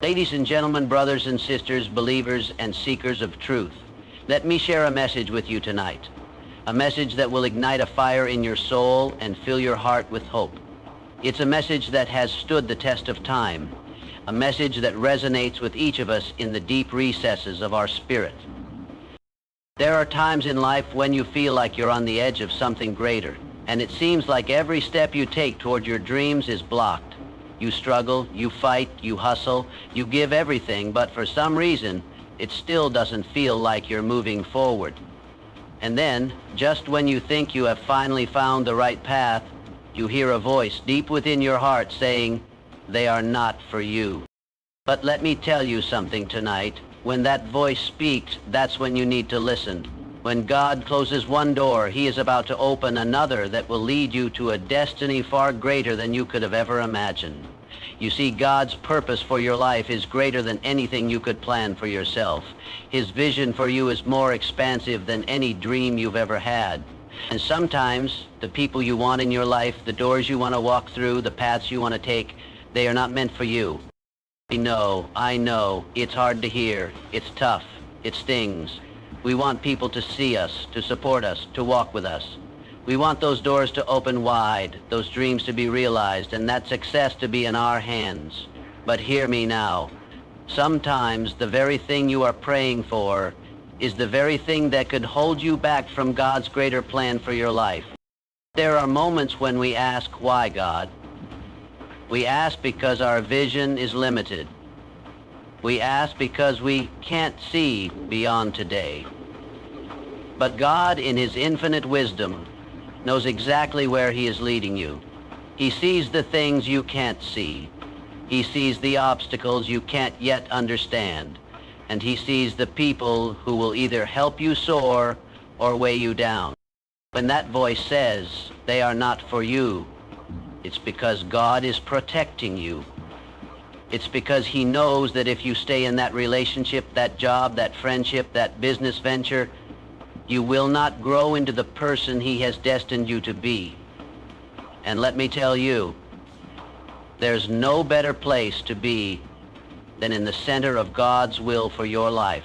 Ladies and gentlemen, brothers and sisters, believers and seekers of truth, let me share a message with you tonight. A message that will ignite a fire in your soul and fill your heart with hope. It's a message that has stood the test of time. A message that resonates with each of us in the deep recesses of our spirit. There are times in life when you feel like you're on the edge of something greater, and it seems like every step you take toward your dreams is blocked. You struggle, you fight, you hustle, you give everything, but for some reason, it still doesn't feel like you're moving forward. And then, just when you think you have finally found the right path, you hear a voice deep within your heart saying, "They are not for you." But let me tell you something tonight. When that voice speaks, that's when you need to listen. When God closes one door, He is about to open another that will lead you to a destiny far greater than you could have ever imagined. You see, God's purpose for your life is greater than anything you could plan for yourself. His vision for you is more expansive than any dream you've ever had. And sometimes the people you want in your life, the doors you want to walk through, the paths you want to take, they are not meant for you. I know, it's hard to hear, it's tough, it stings. We want people to see us, to support us, to walk with us. We want those doors to open wide, those dreams to be realized, and that success to be in our hands. But hear me now. Sometimes the very thing you are praying for is the very thing that could hold you back from God's greater plan for your life. There are moments when we ask, "Why, God?" We ask because our vision is limited. We ask because we can't see beyond today. But God, in His infinite wisdom, knows exactly where He is leading you. He sees the things you can't see. He sees the obstacles you can't yet understand. And He sees the people who will either help you soar or weigh you down. When that voice says, "They are not for you," it's because God is protecting you. It's because He knows that if you stay in that relationship, that job, that friendship, that business venture, you will not grow into the person He has destined you to be. And let me tell you, there's no better place to be than in the center of God's will for your life.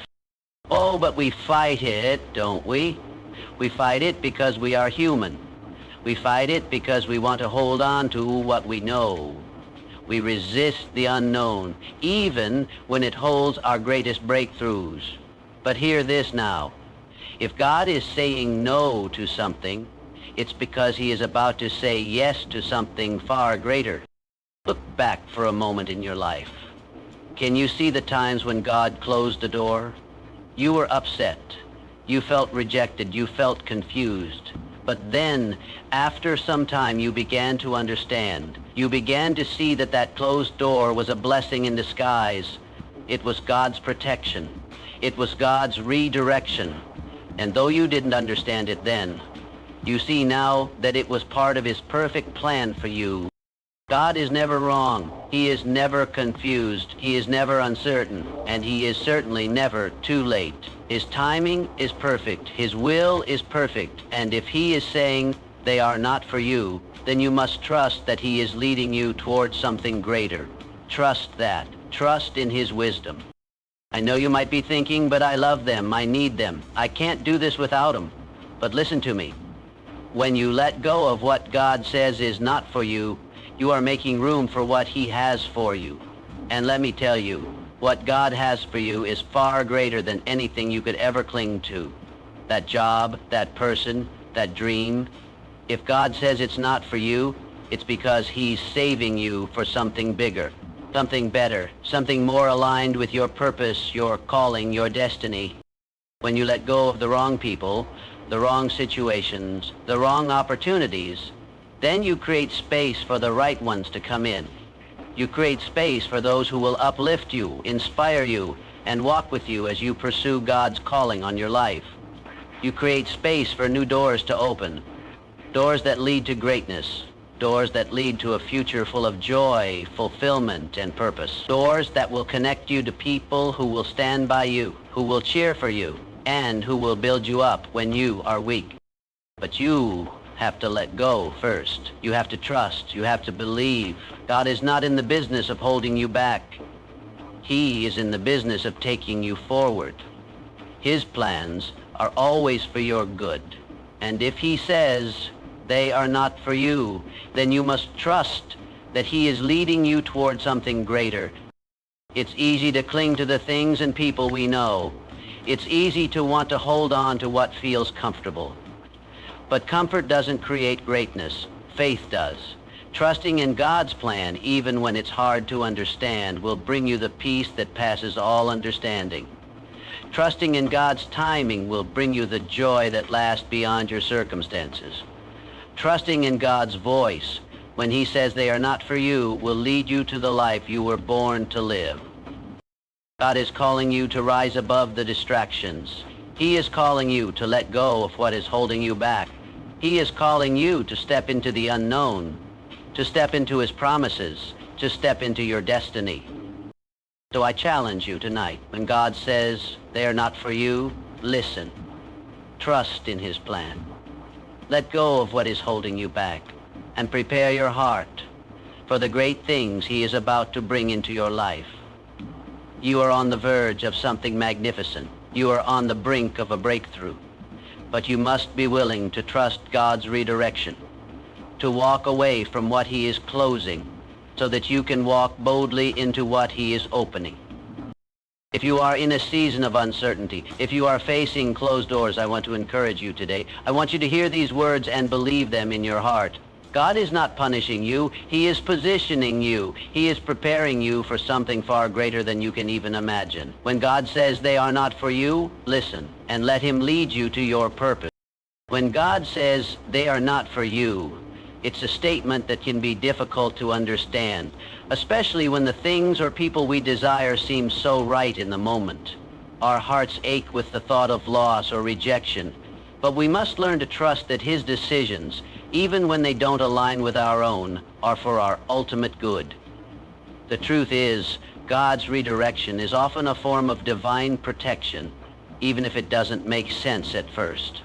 Oh, but we fight it, don't we? We fight it because we are human. We fight it because we want to hold on to what we know. We resist the unknown, even when it holds our greatest breakthroughs. But hear this now. If God is saying no to something, it's because He is about to say yes to something far greater. Look back for a moment in your life. Can you see the times when God closed the door? You were upset. You felt rejected. You felt confused. But then, after some time, you began to understand. You began to see that that closed door was a blessing in disguise. It was God's protection. It was God's redirection. And though you didn't understand it then, you see now that it was part of His perfect plan for you. God is never wrong. He is never confused. He is never uncertain. And He is certainly never too late. His timing is perfect. His will is perfect. And if He is saying they are not for you, then you must trust that He is leading you towards something greater. Trust that. Trust in His wisdom. I know you might be thinking, "But I love them. I need them. I can't do this without them." But listen to me. When you let go of what God says is not for you, you are making room for what He has for you. And let me tell you, what God has for you is far greater than anything you could ever cling to. That job, that person, that dream. If God says it's not for you, it's because He's saving you for something bigger, something better, something more aligned with your purpose, your calling, your destiny. When you let go of the wrong people, the wrong situations, the wrong opportunities, then you create space for the right ones to come in. You create space for those who will uplift you, inspire you, and walk with you as you pursue God's calling on your life. You create space for new doors to open, doors that lead to greatness, doors that lead to a future full of joy, fulfillment, and purpose. Doors that will connect you to people who will stand by you, who will cheer for you, and who will build you up when you are weak. But you have to let go first. You have to trust. You have to believe. God is not in the business of holding you back. He is in the business of taking you forward. His plans are always for your good. And if he says they are not for you, then you must trust that he is leading you toward something greater. It's easy to cling to the things and people we know. It's easy to want to hold on to what feels comfortable. But comfort doesn't create greatness. Faith does. Trusting in God's plan, even when it's hard to understand, will bring you the peace that passes all understanding. Trusting in God's timing will bring you the joy that lasts beyond your circumstances. Trusting in God's voice, when he says they are not for you, will lead you to the life you were born to live. God is calling you to rise above the distractions. He is calling you to let go of what is holding you back. He is calling you to step into the unknown, to step into his promises, to step into your destiny. So I challenge you tonight, when God says they are not for you, listen. Trust in his plan. Let go of what is holding you back and prepare your heart for the great things he is about to bring into your life. You are on the verge of something magnificent. You are on the brink of a breakthrough. But you must be willing to trust God's redirection, to walk away from what he is closing so that you can walk boldly into what he is opening. If you are in a season of uncertainty, if you are facing closed doors, I want to encourage you today. I want you to hear these words and believe them in your heart. God is not punishing you. He is positioning you. He is preparing you for something far greater than you can even imagine. When God says they are not for you, listen and let him lead you to your purpose. When God says they are not for you, it's a statement that can be difficult to understand, especially when the things or people we desire seem so right in the moment. Our hearts ache with the thought of loss or rejection, but we must learn to trust that his decisions, even when they don't align with our own, are for our ultimate good. The truth is, God's redirection is often a form of divine protection, even if it doesn't make sense at first.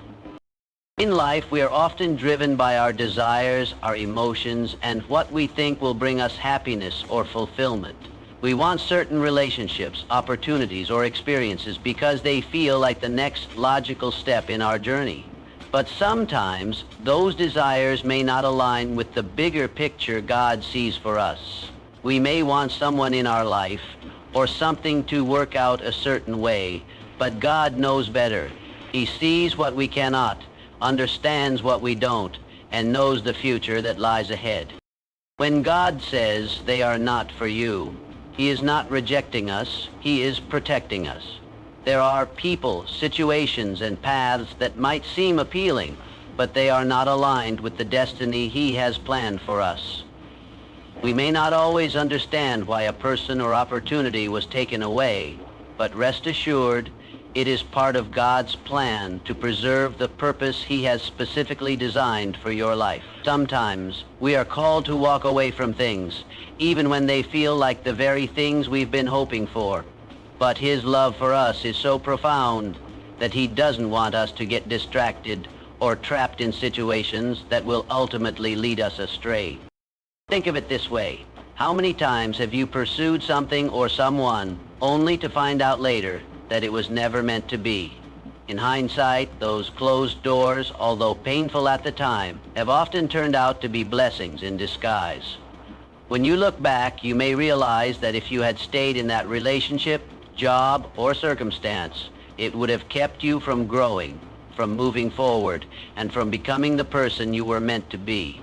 In life, we are often driven by our desires, our emotions, and what we think will bring us happiness or fulfillment. We want certain relationships, opportunities, or experiences because they feel like the next logical step in our journey. But sometimes those desires may not align with the bigger picture God sees for us. We may want someone in our life or something to work out a certain way, but God knows better. He sees what we cannot, understands what we don't, and knows the future that lies ahead. When God says they are not for you, he is not rejecting us, he is protecting us. There are people, situations, and paths that might seem appealing, but they are not aligned with the destiny he has planned for us. We may not always understand why a person or opportunity was taken away, but rest assured, it is part of God's plan to preserve the purpose he has specifically designed for your life. Sometimes we are called to walk away from things, even when they feel like the very things we've been hoping for. But his love for us is so profound that he doesn't want us to get distracted or trapped in situations that will ultimately lead us astray. Think of it this way. How many times have you pursued something or someone only to find out later that it was never meant to be? In hindsight, those closed doors, although painful at the time, have often turned out to be blessings in disguise. When you look back, you may realize that if you had stayed in that relationship, job, or circumstance, it would have kept you from growing, from moving forward, and from becoming the person you were meant to be.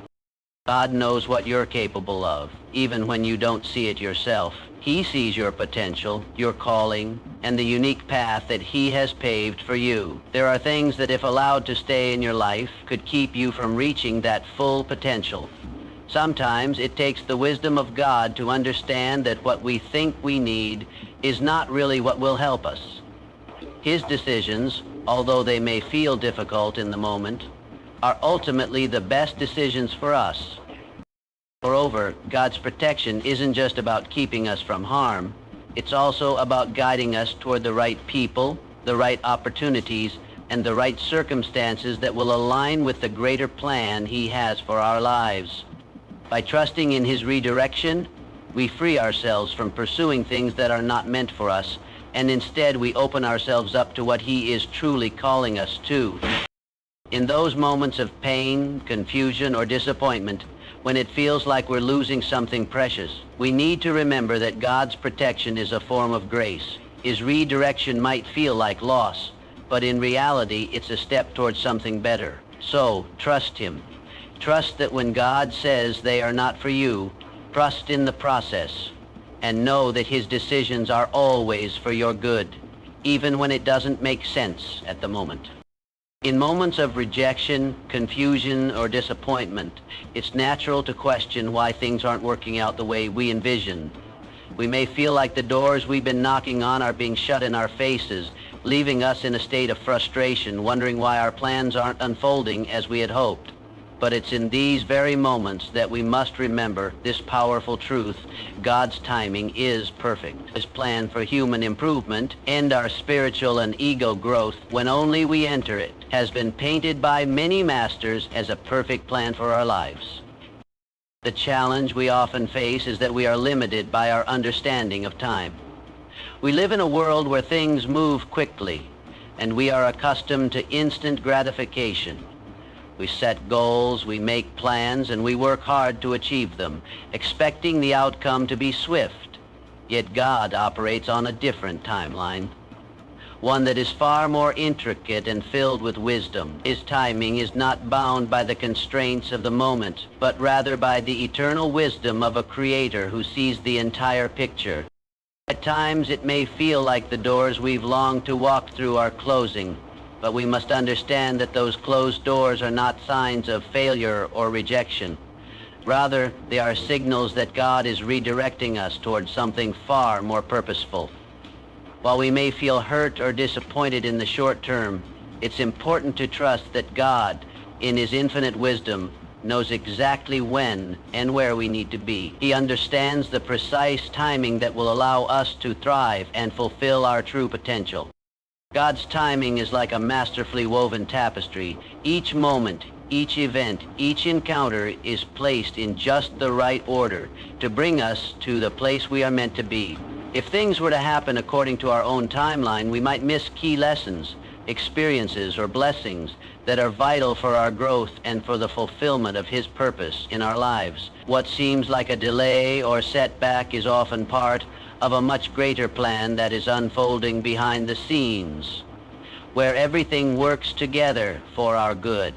God knows what you're capable of, even when you don't see it yourself. He sees your potential, your calling, and the unique path that he has paved for you. There are things that, if allowed to stay in your life, could keep you from reaching that full potential. Sometimes it takes the wisdom of God to understand that what we think we need is not really what will help us. His decisions, although they may feel difficult in the moment, are ultimately the best decisions for us. Moreover, God's protection isn't just about keeping us from harm. It's also about guiding us toward the right people, the right opportunities, and the right circumstances that will align with the greater plan he has for our lives. By trusting in his redirection, We free ourselves from pursuing things that are not meant for us, and instead we open ourselves up to what He is truly calling us to. In those moments of pain, confusion, or disappointment, when it feels like we're losing something precious, we need to remember that God's protection is a form of grace. His redirection might feel like loss, but in reality, it's a step towards something better. So, trust Him. Trust that when God says they are not for you, trust in the process, and know that His decisions are always for your good, even when it doesn't make sense at the moment. In moments of rejection, confusion, or disappointment, it's natural to question why things aren't working out the way we envisioned. We may feel like the doors we've been knocking on are being shut in our faces, leaving us in a state of frustration, wondering why our plans aren't unfolding as we had hoped. But it's in these very moments that we must remember this powerful truth: God's timing is perfect. His plan for human improvement and our spiritual and ego growth, when only we enter it, has been painted by many masters as a perfect plan for our lives. The challenge we often face is that we are limited by our understanding of time. We live in a world where things move quickly, and we are accustomed to instant gratification. We set goals, we make plans, and we work hard to achieve them, expecting the outcome to be swift. Yet God operates on a different timeline, one that is far more intricate and filled with wisdom. His timing is not bound by the constraints of the moment, but rather by the eternal wisdom of a Creator who sees the entire picture. At times it may feel like the doors we've longed to walk through are closing, but we must understand that those closed doors are not signs of failure or rejection. Rather, they are signals that God is redirecting us towards something far more purposeful. While we may feel hurt or disappointed in the short term, it's important to trust that God, in His infinite wisdom, knows exactly when and where we need to be. He understands the precise timing that will allow us to thrive and fulfill our true potential. God's timing is like a masterfully woven tapestry. Each moment, each event, each encounter is placed in just the right order to bring us to the place we are meant to be. If things were to happen according to our own timeline, we might miss key lessons, experiences, or blessings that are vital for our growth and for the fulfillment of His purpose in our lives. What seems like a delay or setback is often part of a much greater plan that is unfolding behind the scenes, where everything works together for our good.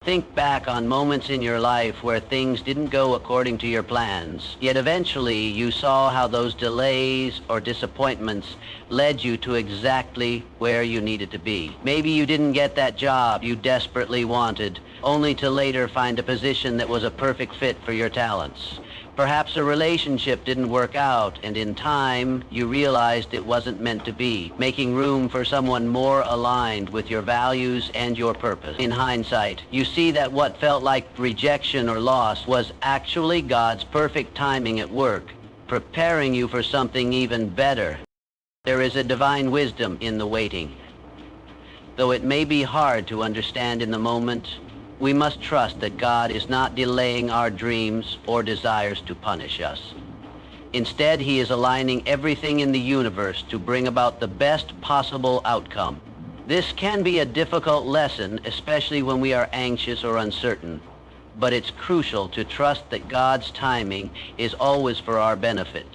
Think back on moments in your life where things didn't go according to your plans, yet eventually you saw how those delays or disappointments led you to exactly where you needed to be. Maybe you didn't get that job you desperately wanted, only to later find a position that was a perfect fit for your talents. Perhaps a relationship didn't work out, and in time, you realized it wasn't meant to be, making room for someone more aligned with your values and your purpose. In hindsight, you see that what felt like rejection or loss was actually God's perfect timing at work, preparing you for something even better. There is a divine wisdom in the waiting. Though it may be hard to understand in the moment, we must trust that God is not delaying our dreams or desires to punish us. Instead, He is aligning everything in the universe to bring about the best possible outcome. This can be a difficult lesson, especially when we are anxious or uncertain, but it's crucial to trust that God's timing is always for our benefit.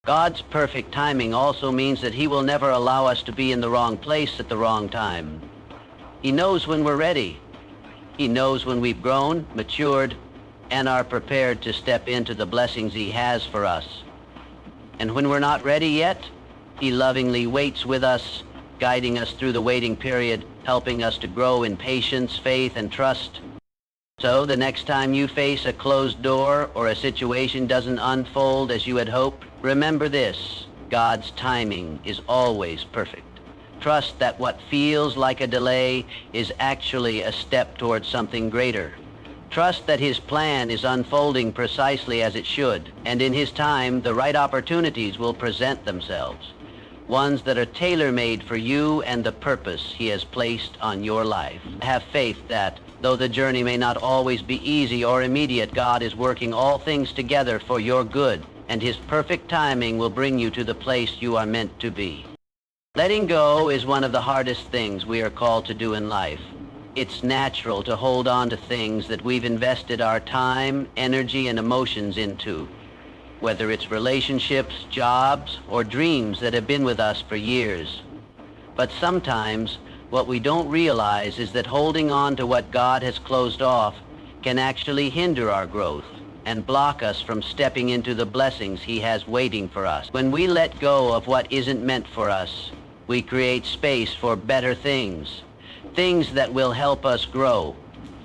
God's perfect timing also means that He will never allow us to be in the wrong place at the wrong time. He knows when we're ready. He knows when we've grown, matured, and are prepared to step into the blessings He has for us. And when we're not ready yet, He lovingly waits with us, guiding us through the waiting period, helping us to grow in patience, faith, and trust. So the next time you face a closed door or a situation doesn't unfold as you had hoped, remember this: God's timing is always perfect. Trust that what feels like a delay is actually a step towards something greater. Trust that His plan is unfolding precisely as it should, and in His time, the right opportunities will present themselves, ones that are tailor-made for you and the purpose He has placed on your life. Have faith that Though the journey may not always be easy or immediate, God is working all things together for your good, and His perfect timing will bring you to the place you are meant to be. Letting go is one of the hardest things we are called to do in life. It's natural to hold on to things that we've invested our time, energy, and emotions into, whether it's relationships, jobs, or dreams that have been with us for years. But sometimes, what we don't realize is that holding on to what God has closed off can actually hinder our growth and block us from stepping into the blessings He has waiting for us. When we let go of what isn't meant for us, we create space for better things, things that will help us grow,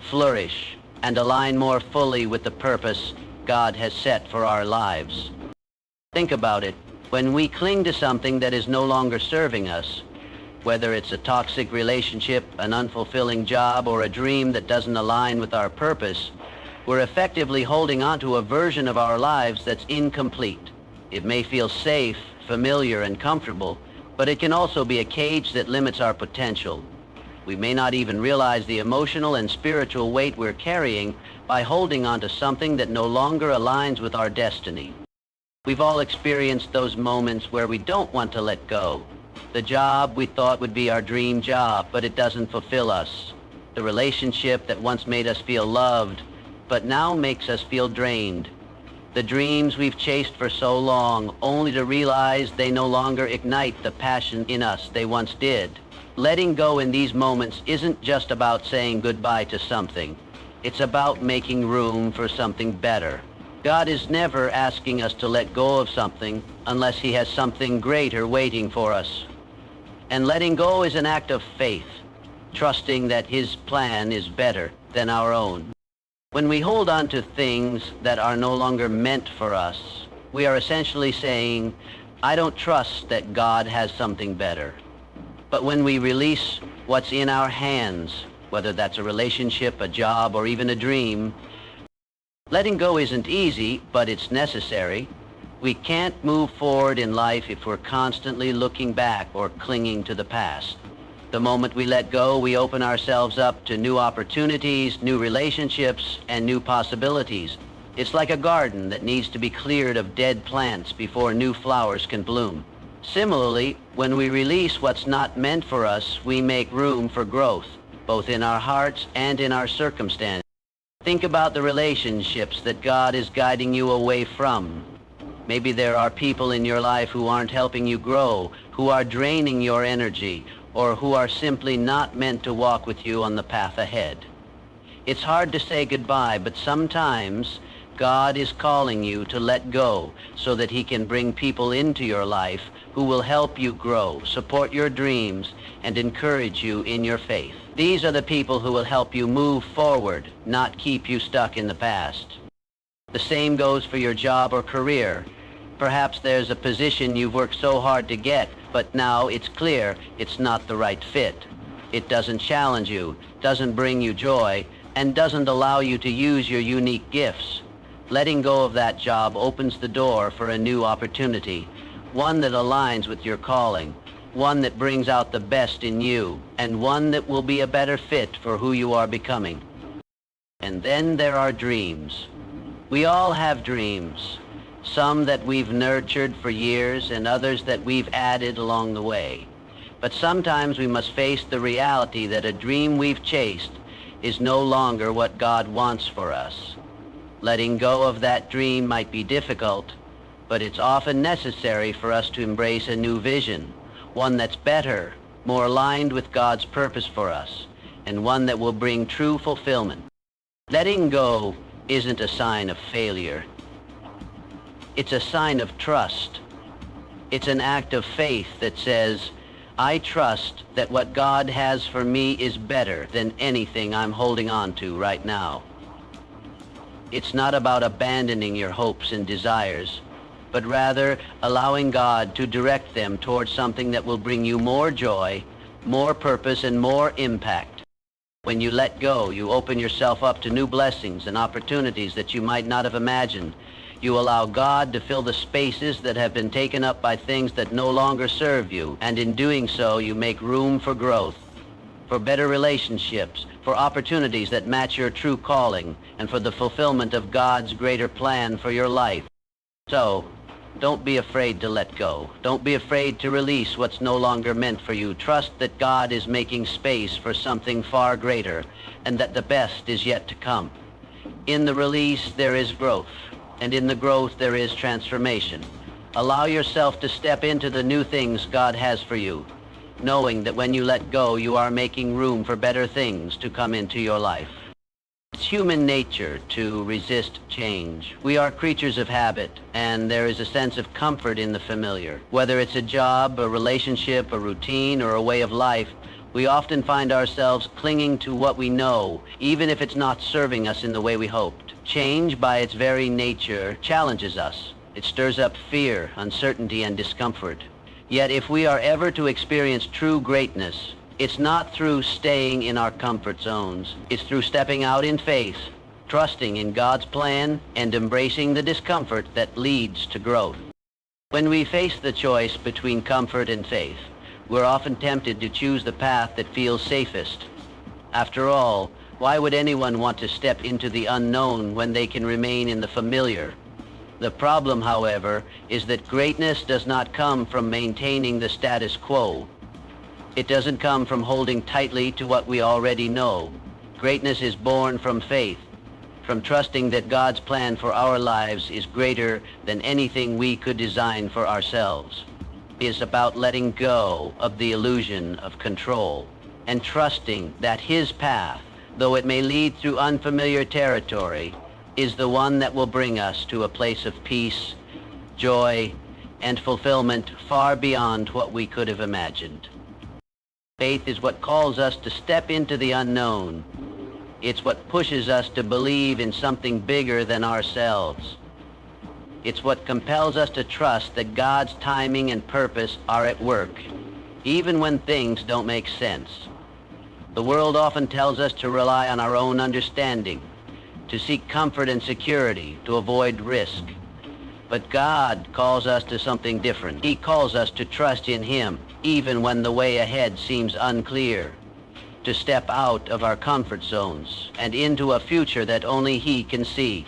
flourish, and align more fully with the purpose God has set for our lives. Think about it. When we cling to something that is no longer serving us, whether it's a toxic relationship, an unfulfilling job, or a dream that doesn't align with our purpose, we're effectively holding on to a version of our lives that's incomplete. It may feel safe, familiar, and comfortable, but it can also be a cage that limits our potential. We may not even realize the emotional and spiritual weight we're carrying by holding on to something that no longer aligns with our destiny. We've all experienced those moments where we don't want to let go. The job we thought would be our dream job, but it doesn't fulfill us. The relationship that once made us feel loved, but now makes us feel drained. The dreams we've chased for so long, only to realize they no longer ignite the passion in us they once did. Letting go in these moments isn't just about saying goodbye to something. It's about making room for something better. God is never asking us to let go of something unless He has something greater waiting for us. And letting go is an act of faith, trusting that His plan is better than our own. When we hold on to things that are no longer meant for us, we are essentially saying, I don't trust that God has something better. But when we release what's in our hands, whether that's a relationship, a job, or even a dream, letting go isn't easy, but it's necessary. We can't move forward in life if we're constantly looking back or clinging to the past. The moment we let go, we open ourselves up to new opportunities, new relationships, and new possibilities. It's like a garden that needs to be cleared of dead plants before new flowers can bloom. Similarly, when we release what's not meant for us, we make room for growth, both in our hearts and in our circumstances. Think about the relationships that God is guiding you away from. Maybe there are people in your life who aren't helping you grow, who are draining your energy, or who are simply not meant to walk with you on the path ahead. It's hard to say goodbye, but sometimes God is calling you to let go so that He can bring people into your life who will help you grow, support your dreams, and encourage you in your faith. These are the people who will help you move forward, not keep you stuck in the past. The same goes for your job or career. Perhaps there's a position you've worked so hard to get, but now it's clear it's not the right fit. It doesn't challenge you, doesn't bring you joy, and doesn't allow you to use your unique gifts. Letting go of that job opens the door for a new opportunity, one that aligns with your calling, one that brings out the best in you, and one that will be a better fit for who you are becoming. And then there are dreams. We all have dreams, some that we've nurtured for years and others that we've added along the way. But sometimes we must face the reality that a dream we've chased is no longer what God wants for us. Letting go of that dream might be difficult, but it's often necessary for us to embrace a new vision, one that's better, more aligned with God's purpose for us, and one that will bring true fulfillment. Letting go isn't a sign of failure. It's a sign of trust. It's an act of faith that says, I trust that what God has for me is better than anything I'm holding on to right now. It's not about abandoning your hopes and desires, but rather allowing God to direct them towards something that will bring you more joy, more purpose, and more impact. When you let go, you open yourself up to new blessings and opportunities that you might not have imagined. You allow God to fill the spaces that have been taken up by things that no longer serve you, and in doing so, you make room for growth, for better relationships, for opportunities that match your true calling, and for the fulfillment of God's greater plan for your life. So, don't be afraid to let go. Don't be afraid to release what's no longer meant for you. Trust that God is making space for something far greater, and that the best is yet to come. In the release, there is growth, and in the growth, there is transformation. Allow yourself to step into the new things God has for you, knowing that when you let go, you are making room for better things to come into your life. It's human nature to resist change. We are creatures of habit, and there is a sense of comfort in the familiar. Whether it's a job, a relationship, a routine, or a way of life, we often find ourselves clinging to what we know, even if it's not serving us in the way we hoped. Change, by its very nature, challenges us. It stirs up fear, uncertainty, and discomfort. Yet if we are ever to experience true greatness, it's not through staying in our comfort zones. It's through stepping out in faith, trusting in God's plan, and embracing the discomfort that leads to growth. When we face the choice between comfort and faith, we're often tempted to choose the path that feels safest. After all, why would anyone want to step into the unknown when they can remain in the familiar? The problem, however, is that greatness does not come from maintaining the status quo. It doesn't come from holding tightly to what we already know. Greatness is born from faith, from trusting that God's plan for our lives is greater than anything we could design for ourselves. It is about letting go of the illusion of control and trusting that His path, though it may lead through unfamiliar territory, is the one that will bring us to a place of peace, joy, and fulfillment far beyond what we could have imagined. Faith is what calls us to step into the unknown. It's what pushes us to believe in something bigger than ourselves. It's what compels us to trust that God's timing and purpose are at work, even when things don't make sense. The world often tells us to rely on our own understanding, to seek comfort and security, to avoid risk. But God calls us to something different. He calls us to trust in Him, even when the way ahead seems unclear, to step out of our comfort zones and into a future that only He can see.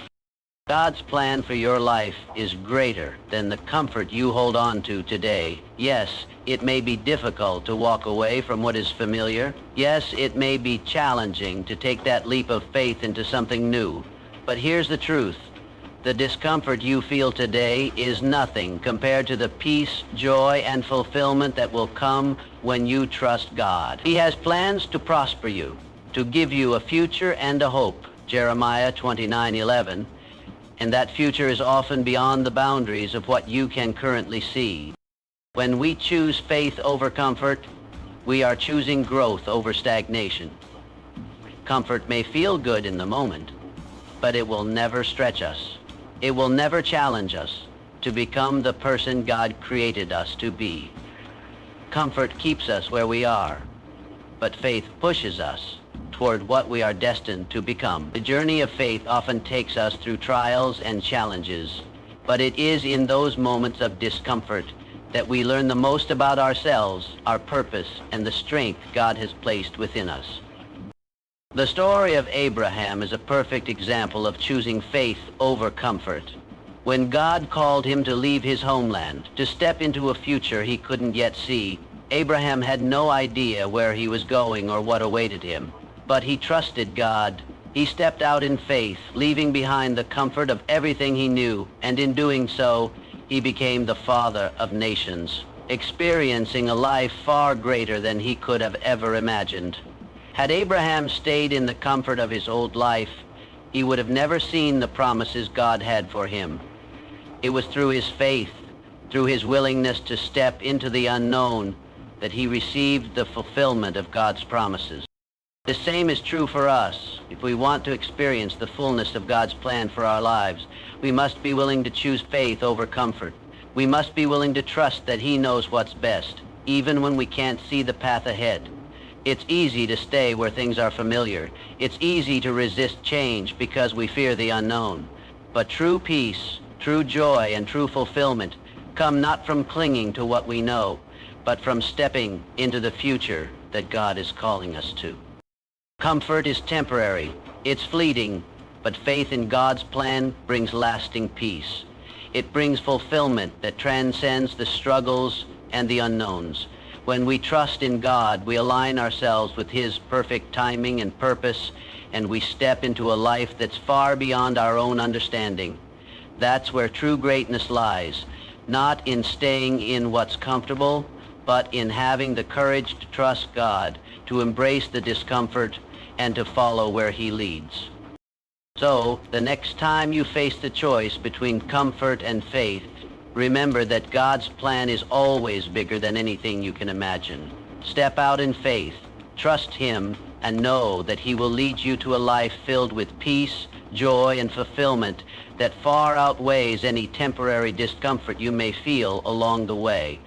God's plan for your life is greater than the comfort you hold on to today. Yes, it may be difficult to walk away from what is familiar. Yes, it may be challenging to take that leap of faith into something new. But here's the truth. The discomfort you feel today is nothing compared to the peace, joy, and fulfillment that will come when you trust God. He has plans to prosper you, to give you a future and a hope, Jeremiah 29:11, and that future is often beyond the boundaries of what you can currently see. When we choose faith over comfort, we are choosing growth over stagnation. Comfort may feel good in the moment, but it will never stretch us. It will never challenge us to become the person God created us to be. Comfort keeps us where we are, but faith pushes us toward what we are destined to become. The journey of faith often takes us through trials and challenges, but it is in those moments of discomfort that we learn the most about ourselves, our purpose, and the strength God has placed within us. The story of Abraham is a perfect example of choosing faith over comfort. When God called him to leave his homeland, to step into a future he couldn't yet see, Abraham had no idea where he was going or what awaited him. But he trusted God. He stepped out in faith, leaving behind the comfort of everything he knew, and in doing so, he became the father of nations, experiencing a life far greater than he could have ever imagined. Had Abraham stayed in the comfort of his old life, he would have never seen the promises God had for him. It was through his faith, through his willingness to step into the unknown, that he received the fulfillment of God's promises. The same is true for us. If we want to experience the fullness of God's plan for our lives, we must be willing to choose faith over comfort. We must be willing to trust that He knows what's best, even when we can't see the path ahead. It's easy to stay where things are familiar. It's easy to resist change because we fear the unknown. But true peace, true joy, and true fulfillment come not from clinging to what we know, but from stepping into the future that God is calling us to. Comfort is temporary, it's fleeting, but faith in God's plan brings lasting peace. It brings fulfillment that transcends the struggles and the unknowns. When we trust in God, we align ourselves with His perfect timing and purpose, and we step into a life that's far beyond our own understanding. That's where true greatness lies, not in staying in what's comfortable, but in having the courage to trust God, to embrace the discomfort, and to follow where He leads. So, the next time you face the choice between comfort and faith, remember that God's plan is always bigger than anything you can imagine. Step out in faith, trust Him, and know that He will lead you to a life filled with peace, joy, and fulfillment that far outweighs any temporary discomfort you may feel along the way.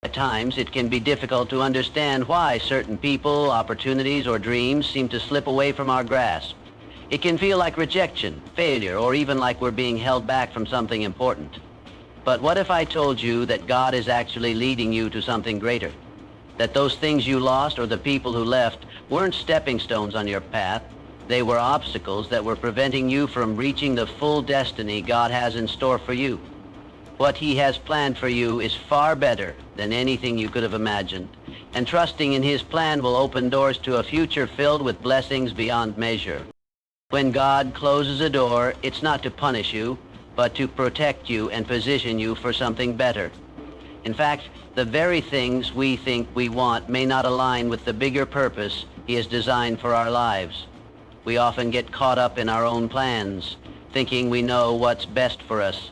At times, it can be difficult to understand why certain people, opportunities, or dreams seem to slip away from our grasp. It can feel like rejection, failure, or even like we're being held back from something important. But what if I told you that God is actually leading you to something greater? That those things you lost or the people who left weren't stepping stones on your path. They were obstacles that were preventing you from reaching the full destiny God has in store for you. What He has planned for you is far better than anything you could have imagined, and trusting in His plan will open doors to a future filled with blessings beyond measure. When God closes a door, it's not to punish you, but to protect you and position you for something better. In fact, the very things we think we want may not align with the bigger purpose He has designed for our lives. We often get caught up in our own plans, thinking we know what's best for us.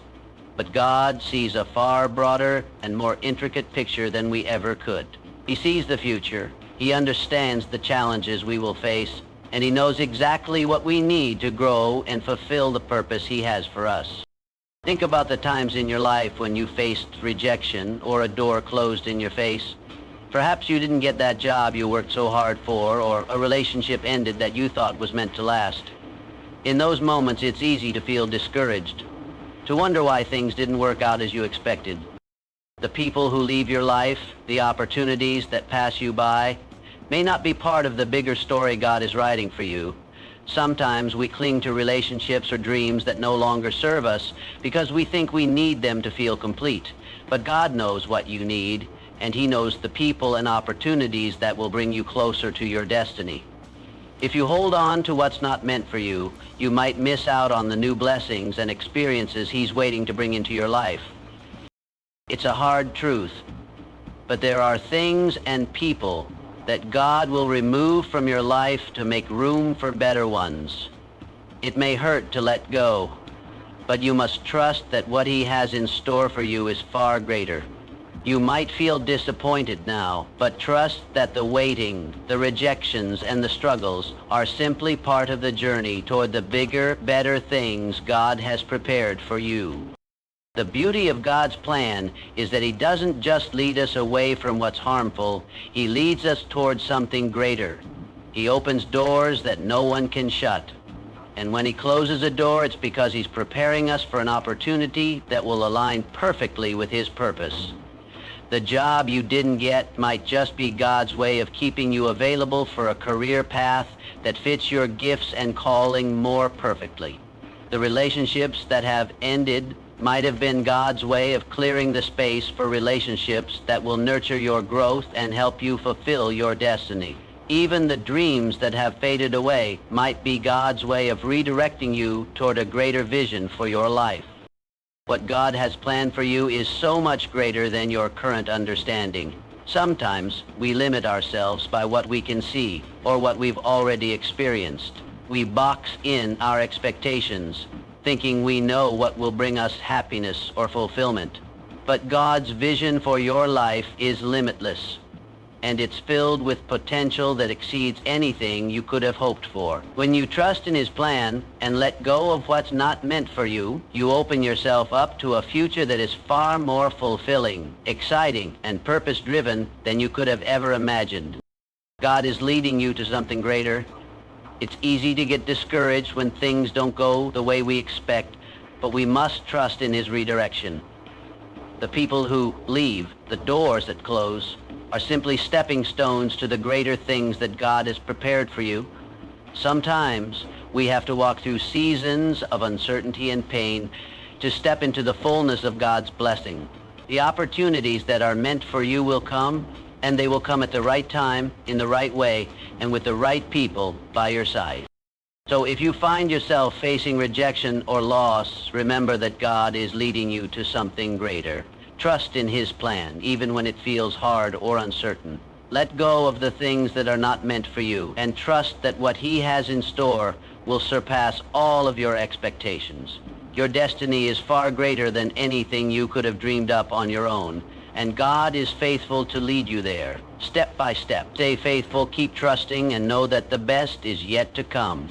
But God sees a far broader and more intricate picture than we ever could. He sees the future, He understands the challenges we will face, and He knows exactly what we need to grow and fulfill the purpose He has for us. Think about the times in your life when you faced rejection or a door closed in your face. Perhaps you didn't get that job you worked so hard for, or a relationship ended that you thought was meant to last. In those moments, it's easy to feel discouraged, to wonder why things didn't work out as you expected. The people who leave your life, the opportunities that pass you by, may not be part of the bigger story God is writing for you. Sometimes we cling to relationships or dreams that no longer serve us because we think we need them to feel complete. But God knows what you need, and He knows the people and opportunities that will bring you closer to your destiny. If you hold on to what's not meant for you, you might miss out on the new blessings and experiences He's waiting to bring into your life. It's a hard truth, but there are things and people that God will remove from your life to make room for better ones. It may hurt to let go, but you must trust that what He has in store for you is far greater. You might feel disappointed now, but trust that the waiting, the rejections, and the struggles are simply part of the journey toward the bigger, better things God has prepared for you. The beauty of God's plan is that He doesn't just lead us away from what's harmful, He leads us towards something greater. He opens doors that no one can shut. And when He closes a door, it's because He's preparing us for an opportunity that will align perfectly with His purpose. The job you didn't get might just be God's way of keeping you available for a career path that fits your gifts and calling more perfectly. The relationships that have ended might have been God's way of clearing the space for relationships that will nurture your growth and help you fulfill your destiny. Even the dreams that have faded away might be God's way of redirecting you toward a greater vision for your life. What God has planned for you is so much greater than your current understanding. Sometimes we limit ourselves by what we can see or what we've already experienced. We box in our expectations, thinking we know what will bring us happiness or fulfillment. But God's vision for your life is limitless, and it's filled with potential that exceeds anything you could have hoped for. When you trust in His plan and let go of what's not meant for you, you open yourself up to a future that is far more fulfilling, exciting, and purpose-driven than you could have ever imagined. God is leading you to something greater. It's easy to get discouraged when things don't go the way we expect, but we must trust in His redirection. The people who leave, the doors that close, are simply stepping stones to the greater things that God has prepared for you. Sometimes we have to walk through seasons of uncertainty and pain to step into the fullness of God's blessing. The opportunities that are meant for you will come, and they will come at the right time, in the right way, and with the right people by your side. So if you find yourself facing rejection or loss, remember that God is leading you to something greater. Trust in His plan, even when it feels hard or uncertain. Let go of the things that are not meant for you, and trust that what He has in store will surpass all of your expectations. Your destiny is far greater than anything you could have dreamed up on your own, and God is faithful to lead you there, step by step. Stay faithful, keep trusting, and know that the best is yet to come.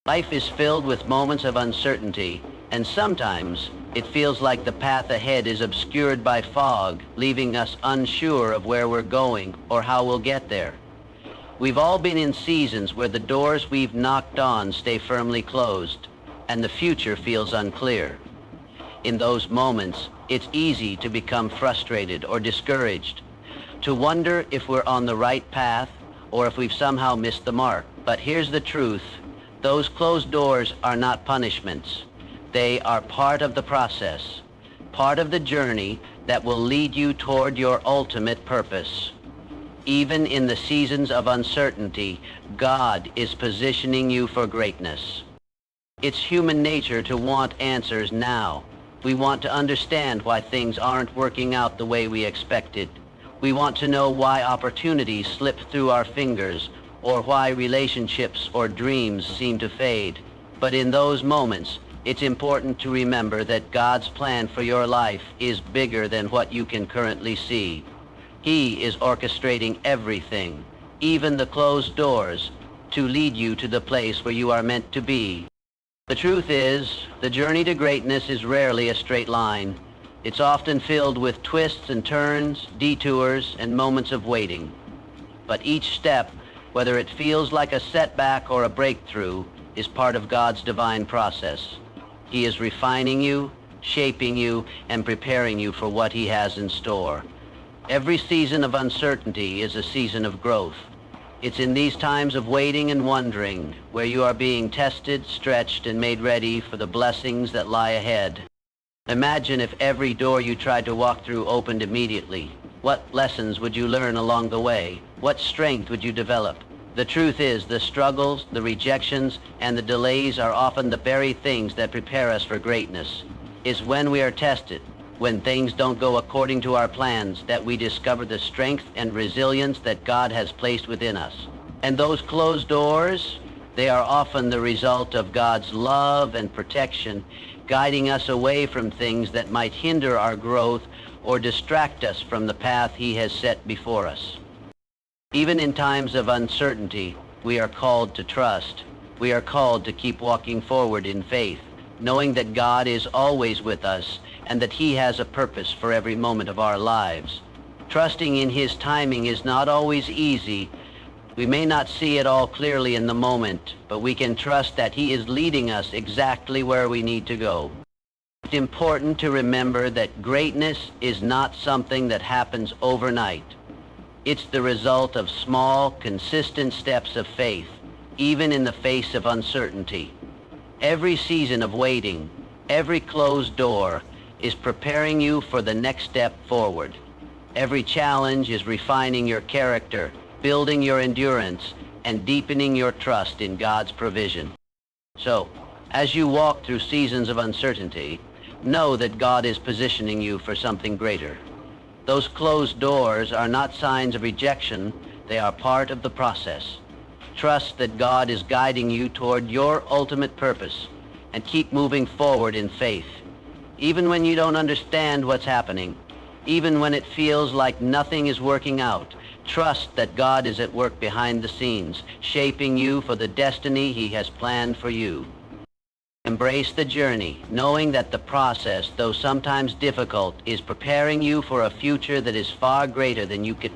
Life is filled with moments of uncertainty, and sometimes it feels like the path ahead is obscured by fog, leaving us unsure of where we're going or how we'll get there. We've all been in seasons where the doors we've knocked on stay firmly closed, and the future feels unclear. In those moments, it's easy to become frustrated or discouraged, to wonder if we're on the right path or if we've somehow missed the mark. But here's the truth. Those closed doors are not punishments. They are part of the process, part of the journey that will lead you toward your ultimate purpose. Even in the seasons of uncertainty, God is positioning you for greatness. It's human nature to want answers now. We want to understand why things aren't working out the way we expected. We want to know why opportunities slip through our fingers, or why relationships or dreams seem to fade. But in those moments, it's important to remember that God's plan for your life is bigger than what you can currently see. He is orchestrating everything, even the closed doors, to lead you to the place where you are meant to be. The truth is, the journey to greatness is rarely a straight line. It's often filled with twists and turns, detours, and moments of waiting. But each step, whether it feels like a setback or a breakthrough, is part of God's divine process. He is refining you, shaping you, and preparing you for what He has in store. Every season of uncertainty is a season of growth. It's in these times of waiting and wondering where you are being tested, stretched, and made ready for the blessings that lie ahead. Imagine if every door you tried to walk through opened immediately. What lessons would you learn along the way? What strength would you develop? The truth is, the struggles, the rejections, and the delays are often the very things that prepare us for greatness. It's when we are tested, when things don't go according to our plans, that we discover the strength and resilience that God has placed within us. And those closed doors, they are often the result of God's love and protection, guiding us away from things that might hinder our growth or distract us from the path He has set before us. Even in times of uncertainty, we are called to trust. We are called to keep walking forward in faith, knowing that God is always with us and that He has a purpose for every moment of our lives. Trusting in His timing is not always easy. We may not see it all clearly in the moment, but we can trust that He is leading us exactly where we need to go. It's important to remember that greatness is not something that happens overnight. It's the result of small, consistent steps of faith, even in the face of uncertainty. Every season of waiting, every closed door, is preparing you for the next step forward. Every challenge is refining your character, building your endurance, and deepening your trust in God's provision. So, as you walk through seasons of uncertainty, know that God is positioning you for something greater. Those closed doors are not signs of rejection, they are part of the process. Trust that God is guiding you toward your ultimate purpose, and keep moving forward in faith. Even when you don't understand what's happening, even when it feels like nothing is working out, trust that God is at work behind the scenes, shaping you for the destiny He has planned for you. Embrace the journey, knowing that the process, though sometimes difficult, is preparing you for a future that is far greater than you could